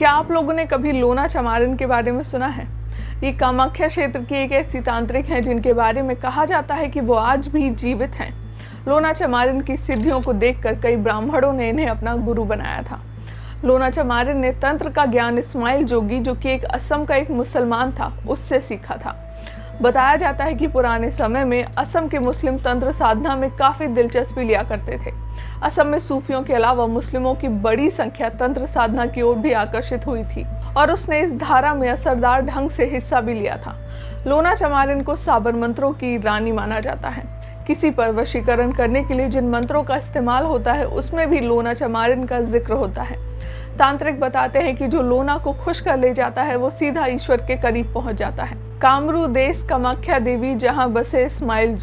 क्या आप लोगों ने कभी लोना चमारिन के बारे में सुना है? ये कामाख्या क्षेत्र की एक ऐसी तांत्रिक हैं जिनके बारे में कहा जाता है कि वो आज भी जीवित हैं। लोना चमारिन की सिद्धियों को देखकर कई ब्राह्मणों ने इन्हें अपना गुरु बनाया था। लोना चमारिन ने तंत्र का ज्ञान इस्माइल जोगी, जो कि एक असम का एक मुसलमान था, उससे सीखा था। बताया जाता है कि पुराने समय में असम के मुस्लिम तंत्र साधना में काफी दिलचस्पी लिया करते थे। असम में सूफियों के अलावा मुस्लिमों की बड़ी संख्या तंत्र साधना की ओर भी आकर्षित हुई थी और उसने इस धारा में असरदार ढंग से हिस्सा भी लिया था। लोना चमारिन को साबर मंत्रों की रानी माना जाता है। किसी पर वशीकरण करने के लिए जिन मंत्रों का इस्तेमाल होता है उसमें भी लोना चमारिन का जिक्र होता है। तांत्रिक बताते हैं कि जो लोना को खुश कर ले जाता है वो सीधा ईश्वर के करीब पहुंच जाता है। कामरू देश कामाख्या देवी जहां बसे इस्माइल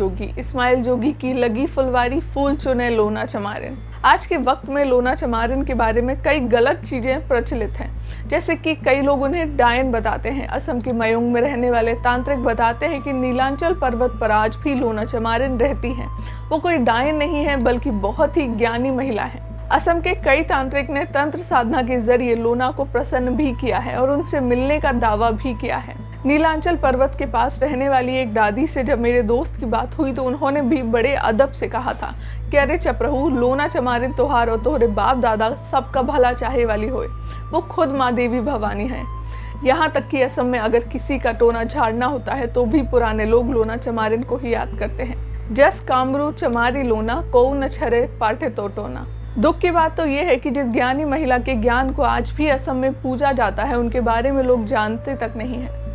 जोगी की लगी फुलवारी फूल चुने लोना चमारिन। आज के वक्त में लोना चमारिन के बारे में कई गलत चीजें प्रचलित हैं, जैसे कि कई लोग उन्हें डायन बताते हैं। असम के मयूंग में रहने वाले तांत्रिक बताते हैं कि नीलांचल पर्वत पर आज भी लोना चमारिन रहती हैं। वो कोई डायन नहीं है बल्कि बहुत ही ज्ञानी महिला है। असम के कई तांत्रिक ने तंत्र साधना के जरिए लोना को प्रसन्न भी किया है और उनसे मिलने का दावा भी किया है। नीलांचल पर्वत के पास रहने वाली एक दादी से जब मेरे दोस्त की बात हुई तो उन्होंने भी बड़े अदब से कहा था कि अरे चप्रहू, लोना चमारिन तोहार और तोहरे बाप दादा सबका भला चाहे वाली होए। वो खुद माँ देवी भवानी है। यहाँ तक कि असम में अगर किसी का टोना झाड़ना होता है तो भी पुराने लोग लोना चमारिन को ही याद करते हैं। जस कामरू चमारी लोना को न छरे पाटे तो टोना। दुख की बात तो ये है कि जिस ज्ञानी महिला के ज्ञान को आज भी असम में पूजा जाता है उनके बारे में लोग जानते तक नहीं है।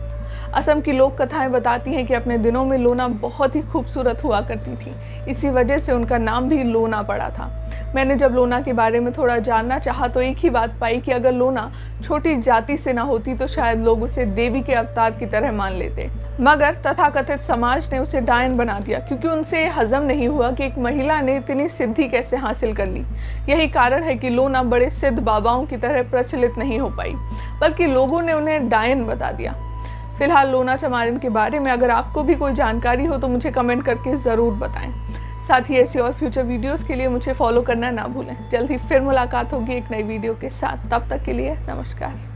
असम की लोक कथाएं बताती हैं कि अपने दिनों में लोना बहुत ही खूबसूरत हुआ करती थी। इसी वजह से उनका नाम भी लोना पड़ा था। मैंने जब लोना के बारे में थोड़ा जानना चाहा तो एक ही बात पाई कि अगर लोना छोटी जाति से ना होती तो शायद लोग उसे देवी के अवतार की तरह मान लेते, मगर तथाकथित समाज ने उसे डायन बना दिया क्योंकि उनसे हजम नहीं हुआ कि एक महिला ने इतनी सिद्धि कैसे हासिल कर ली। यही कारण है कि लोना बड़े सिद्ध बाबाओं की तरह प्रचलित नहीं हो पाई, बल्कि लोगों ने उन्हें डायन बता दिया। फिलहाल लोना चमारिन के बारे में अगर आपको भी कोई जानकारी हो तो मुझे कमेंट करके ज़रूर बताएं। साथ ही ऐसी और फ्यूचर वीडियोस के लिए मुझे फॉलो करना ना भूलें। जल्द ही फिर मुलाकात होगी एक नई वीडियो के साथ। तब तक के लिए नमस्कार।